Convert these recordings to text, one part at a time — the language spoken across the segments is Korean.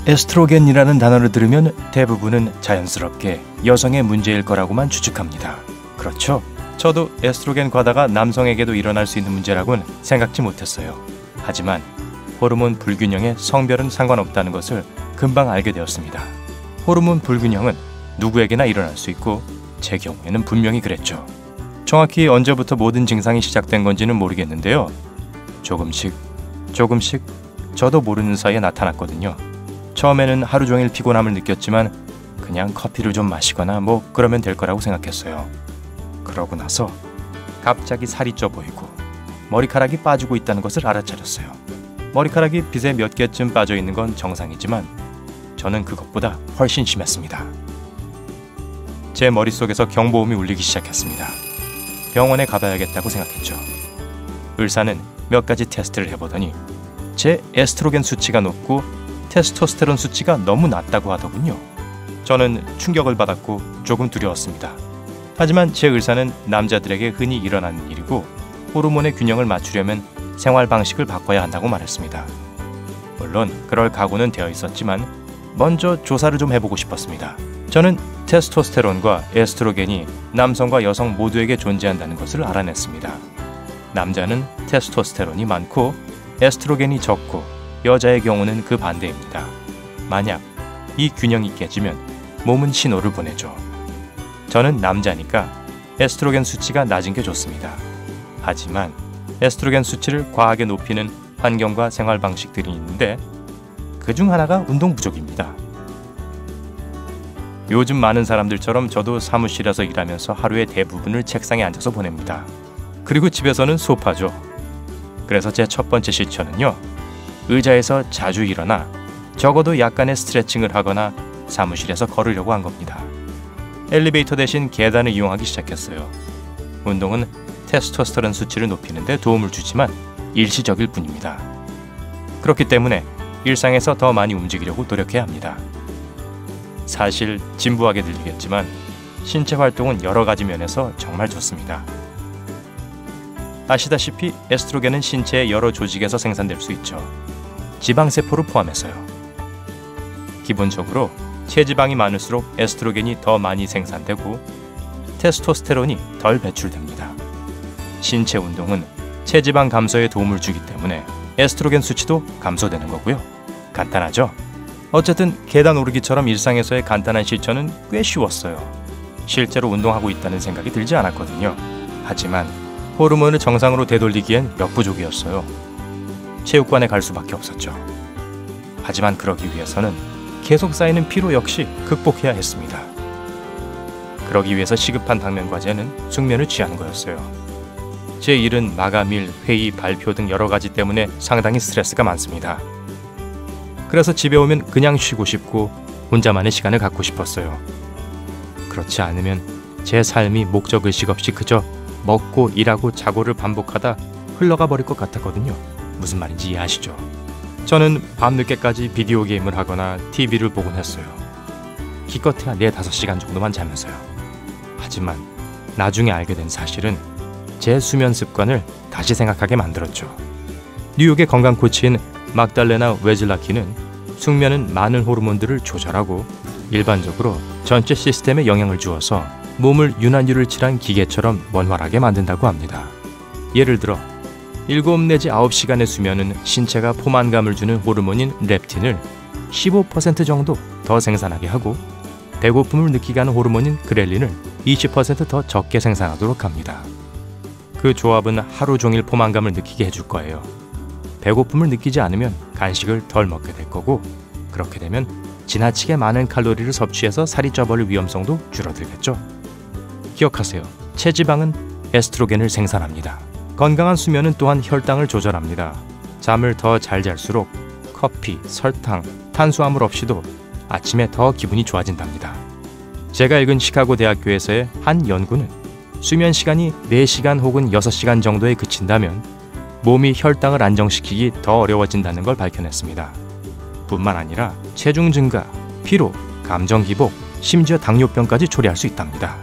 에스트로겐이라는 단어를 들으면 대부분은 자연스럽게 여성의 문제일 거라고만 추측합니다. 그렇죠? 저도 에스트로겐 과다가 남성에게도 일어날 수 있는 문제라고는 생각지 못했어요. 하지만 호르몬 불균형에 성별은 상관없다는 것을 금방 알게 되었습니다. 호르몬 불균형은 누구에게나 일어날 수 있고 제 경우에는 분명히 그랬죠. 정확히 언제부터 모든 증상이 시작된 건지는 모르겠는데요. 조금씩 저도 모르는 사이에 나타났거든요. 처음에는 하루 종일 피곤함을 느꼈지만 그냥 커피를 좀 마시거나 그러면 될 거라고 생각했어요. 그러고 나서 갑자기 살이 쪄 보이고 머리카락이 빠지고 있다는 것을 알아차렸어요. 머리카락이 빗에 몇 개쯤 빠져 있는 건 정상이지만 저는 그것보다 훨씬 심했습니다. 제 머릿속에서 경보음이 울리기 시작했습니다. 병원에 가봐야겠다고 생각했죠. 의사는 몇 가지 테스트를 해보더니 제 에스트로겐 수치가 높고 테스토스테론 수치가 너무 낮다고 하더군요. 저는 충격을 받았고 조금 두려웠습니다. 하지만 제 의사는 남자들에게 흔히 일어나는 일이고 호르몬의 균형을 맞추려면 생활 방식을 바꿔야 한다고 말했습니다. 물론 그럴 각오는 되어 있었지만 먼저 조사를 좀 해보고 싶었습니다. 저는 테스토스테론과 에스트로겐이 남성과 여성 모두에게 존재한다는 것을 알아냈습니다. 남자는 테스토스테론이 많고 에스트로겐이 적고 여자의 경우는 그 반대입니다. 만약 이 균형이 깨지면 몸은 신호를 보내죠. 저는 남자니까 에스트로겐 수치가 낮은 게 좋습니다. 하지만 에스트로겐 수치를 과하게 높이는 환경과 생활 방식들이 있는데 그중 하나가 운동 부족입니다. 요즘 많은 사람들처럼 저도 사무실에서 일하면서 하루의 대부분을 책상에 앉아서 보냅니다. 그리고 집에서는 소파죠. 그래서 제 첫 번째 실천은요, 의자에서 자주 일어나 적어도 약간의 스트레칭을 하거나 사무실에서 걸으려고 한 겁니다. 엘리베이터 대신 계단을 이용하기 시작했어요. 운동은 테스토스테론 수치를 높이는 데 도움을 주지만 일시적일 뿐입니다. 그렇기 때문에 일상에서 더 많이 움직이려고 노력해야 합니다. 사실 진부하게 들리겠지만 신체 활동은 여러 가지 면에서 정말 좋습니다. 아시다시피 에스트로겐은 신체의 여러 조직에서 생산될 수 있죠. 지방세포를 포함해서요. 기본적으로 체지방이 많을수록 에스트로겐이 더 많이 생산되고 테스토스테론이 덜 배출됩니다. 신체 운동은 체지방 감소에 도움을 주기 때문에 에스트로겐 수치도 감소되는 거고요. 간단하죠? 어쨌든 계단 오르기처럼 일상에서의 간단한 실천은 꽤 쉬웠어요. 실제로 운동하고 있다는 생각이 들지 않았거든요. 하지만 호르몬을 정상으로 되돌리기엔 역부족이었어요. 체육관에 갈 수밖에 없었죠. 하지만 그러기 위해서는 계속 쌓이는 피로 역시 극복해야 했습니다. 그러기 위해서 시급한 당면 과제는 숙면을 취하는 거였어요. 제 일은 마감일, 회의, 발표 등 여러 가지 때문에 상당히 스트레스가 많습니다. 그래서 집에 오면 그냥 쉬고 싶고 혼자만의 시간을 갖고 싶었어요. 그렇지 않으면 제 삶이 목적의식 없이 그저 먹고 일하고 자고를 반복하다 흘러가 버릴 것 같았거든요. 무슨 말인지 이해하시죠? 저는 밤늦게까지 비디오 게임을 하거나 TV를 보곤 했어요. 기껏해야 4-5시간 정도만 자면서요. 하지만 나중에 알게 된 사실은 제 수면 습관을 다시 생각하게 만들었죠. 뉴욕의 건강 코치인 막달레나 웨즐라키는 숙면은 많은 호르몬들을 조절하고 일반적으로 전체 시스템에 영향을 주어서 몸을 유난유를 칠한 기계처럼 원활하게 만든다고 합니다. 예를 들어 7 내지 9시간의 수면은 신체가 포만감을 주는 호르몬인 렙틴을 15% 정도 더 생산하게 하고 배고픔을 느끼게 하는 호르몬인 그렐린을 20% 더 적게 생산하도록 합니다. 그 조합은 하루 종일 포만감을 느끼게 해줄 거예요. 배고픔을 느끼지 않으면 간식을 덜 먹게 될 거고 그렇게 되면 지나치게 많은 칼로리를 섭취해서 살이 쪄버릴 위험성도 줄어들겠죠. 기억하세요. 체지방은 에스트로겐을 생산합니다. 건강한 수면은 또한 혈당을 조절합니다. 잠을 더 잘 잘수록 커피, 설탕, 탄수화물 없이도 아침에 더 기분이 좋아진답니다. 제가 읽은 시카고 대학교에서의 한 연구는 수면 시간이 4시간 혹은 6시간 정도에 그친다면 몸이 혈당을 안정시키기 더 어려워진다는 걸 밝혀냈습니다. 뿐만 아니라 체중 증가, 피로, 감정 기복, 심지어 당뇨병까지 초래할 수 있답니다.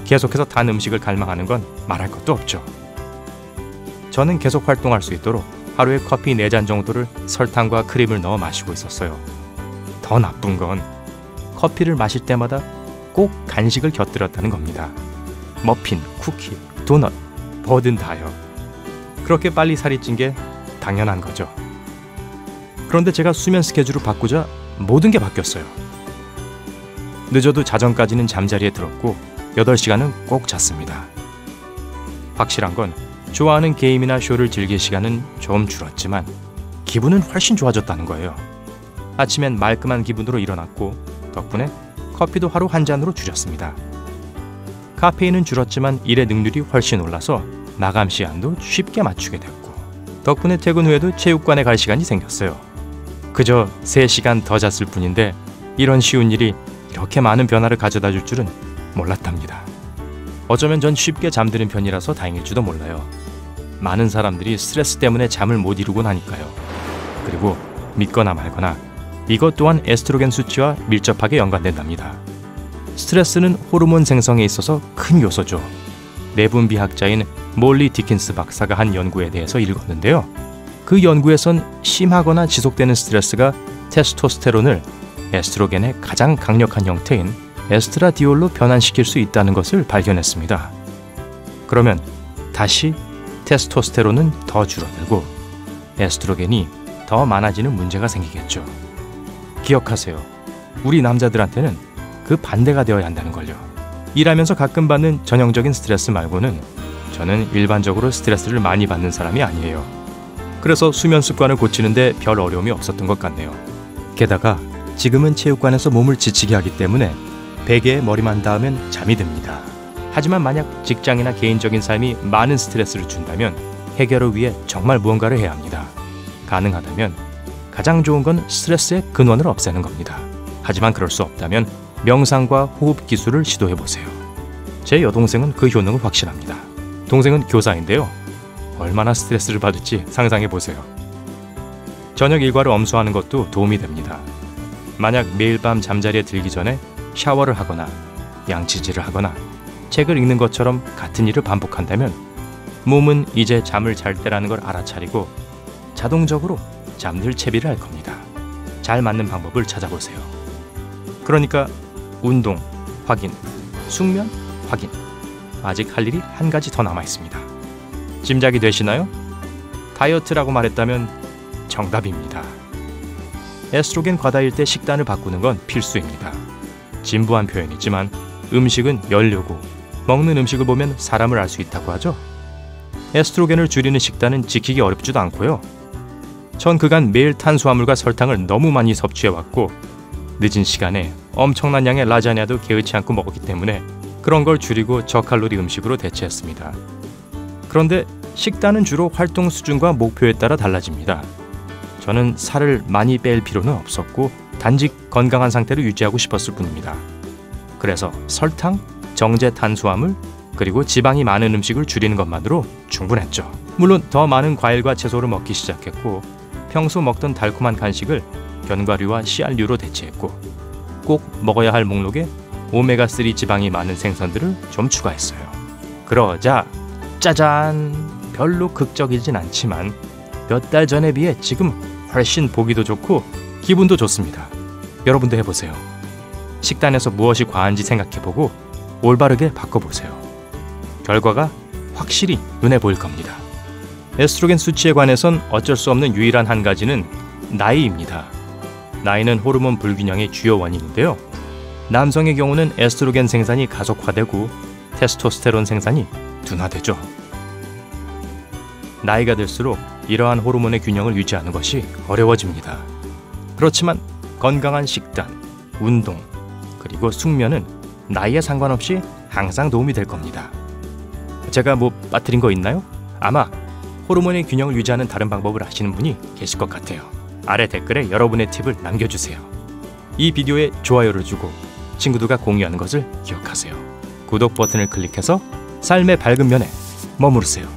계속해서 단 음식을 갈망하는 건 말할 것도 없죠. 저는 계속 활동할 수 있도록 하루에 커피 4잔 정도를 설탕과 크림을 넣어 마시고 있었어요. 더 나쁜 건 커피를 마실 때마다 꼭 간식을 곁들였다는 겁니다. 머핀, 쿠키, 도넛, 뭐든 다요. 그렇게 빨리 살이 찐 게 당연한 거죠. 그런데 제가 수면 스케줄을 바꾸자 모든 게 바뀌었어요. 늦어도 자정까지는 잠자리에 들었고 8시간은 꼭 잤습니다. 확실한 건 좋아하는 게임이나 쇼를 즐길 시간은 좀 줄었지만 기분은 훨씬 좋아졌다는 거예요. 아침엔 말끔한 기분으로 일어났고 덕분에 커피도 하루 한 잔으로 줄였습니다. 카페인은 줄었지만 일의 능률이 훨씬 올라서 마감 시간도 쉽게 맞추게 됐고 덕분에 퇴근 후에도 체육관에 갈 시간이 생겼어요. 그저 3시간 더 잤을 뿐인데 이런 쉬운 일이 이렇게 많은 변화를 가져다 줄 줄은 몰랐답니다. 어쩌면 전 쉽게 잠드는 편이라서 다행일지도 몰라요. 많은 사람들이 스트레스 때문에 잠을 못 이루곤 하니까요. 그리고 믿거나 말거나 이것 또한 에스트로겐 수치와 밀접하게 연관된답니다. 스트레스는 호르몬 생성에 있어서 큰 요소죠. 내분비학자인 몰리 디킨스 박사가 한 연구에 대해서 읽었는데요. 그 연구에선 심하거나 지속되는 스트레스가 테스토스테론을 에스트로겐의 가장 강력한 형태인 에스트라디올로 변환시킬 수 있다는 것을 발견했습니다. 그러면 다시 테스토스테론은 더 줄어들고 에스트로겐이 더 많아지는 문제가 생기겠죠. 기억하세요. 우리 남자들한테는 그 반대가 되어야 한다는 걸요. 일하면서 가끔 받는 전형적인 스트레스 말고는 저는 일반적으로 스트레스를 많이 받는 사람이 아니에요. 그래서 수면 습관을 고치는데 별 어려움이 없었던 것 같네요. 게다가 지금은 체육관에서 몸을 지치게 하기 때문에 베개에 머리만 닿으면 잠이 듭니다. 하지만 만약 직장이나 개인적인 삶이 많은 스트레스를 준다면 해결을 위해 정말 무언가를 해야 합니다. 가능하다면 가장 좋은 건 스트레스의 근원을 없애는 겁니다. 하지만 그럴 수 없다면 명상과 호흡 기술을 시도해보세요. 제 여동생은 그 효능을 확신합니다. 동생은 교사인데요. 얼마나 스트레스를 받을지 상상해보세요. 저녁 일과를 엄수하는 것도 도움이 됩니다. 만약 매일 밤 잠자리에 들기 전에 샤워를 하거나 양치질을 하거나 책을 읽는 것처럼 같은 일을 반복한다면 몸은 이제 잠을 잘 때라는 걸 알아차리고 자동적으로 잠들 채비를 할 겁니다. 잘 맞는 방법을 찾아보세요. 그러니까 운동, 확인, 숙면, 확인. 아직 할 일이 한 가지 더 남아 있습니다. 짐작이 되시나요? 다이어트라고 말했다면 정답입니다. 에스트로겐 과다일 때 식단을 바꾸는 건 필수입니다. 진부한 표현이지만 음식은 연료고 먹는 음식을 보면 사람을 알 수 있다고 하죠. 에스트로겐을 줄이는 식단은 지키기 어렵지도 않고요. 전 그간 매일 탄수화물과 설탕을 너무 많이 섭취해왔고 늦은 시간에 엄청난 양의 라자냐도 개의치 않고 먹었기 때문에 그런 걸 줄이고 저칼로리 음식으로 대체했습니다. 그런데 식단은 주로 활동 수준과 목표에 따라 달라집니다. 저는 살을 많이 뺄 필요는 없었고 단지 건강한 상태를 유지하고 싶었을 뿐입니다. 그래서 설탕, 정제 탄수화물, 그리고 지방이 많은 음식을 줄이는 것만으로 충분했죠. 물론 더 많은 과일과 채소를 먹기 시작했고 평소 먹던 달콤한 간식을 견과류와 씨알류로 대체했고 꼭 먹어야 할 목록에 오메가3 지방이 많은 생선들을 좀 추가했어요. 그러자 짜잔! 별로 극적이진 않지만 몇 달 전에 비해 지금 훨씬 보기도 좋고 기분도 좋습니다. 여러분도 해보세요. 식단에서 무엇이 과한지 생각해보고 올바르게 바꿔보세요. 결과가 확실히 눈에 보일 겁니다. 에스트로겐 수치에 관해선 어쩔 수 없는 유일한 한 가지는 나이입니다. 나이는 호르몬 불균형의 주요 원인인데요. 남성의 경우는 에스트로겐 생산이 가속화되고 테스토스테론 생산이 둔화되죠. 나이가 들수록 이러한 호르몬의 균형을 유지하는 것이 어려워집니다. 그렇지만 건강한 식단, 운동, 그리고 숙면은 나이에 상관없이 항상 도움이 될 겁니다. 제가 뭐 빠뜨린 거 있나요? 아마 호르몬의 균형을 유지하는 다른 방법을 아시는 분이 계실 것 같아요. 아래 댓글에 여러분의 팁을 남겨주세요. 이 비디오에 좋아요를 주고 친구들과 공유하는 것을 기억하세요. 구독 버튼을 클릭해서 삶의 밝은 면에 머무르세요.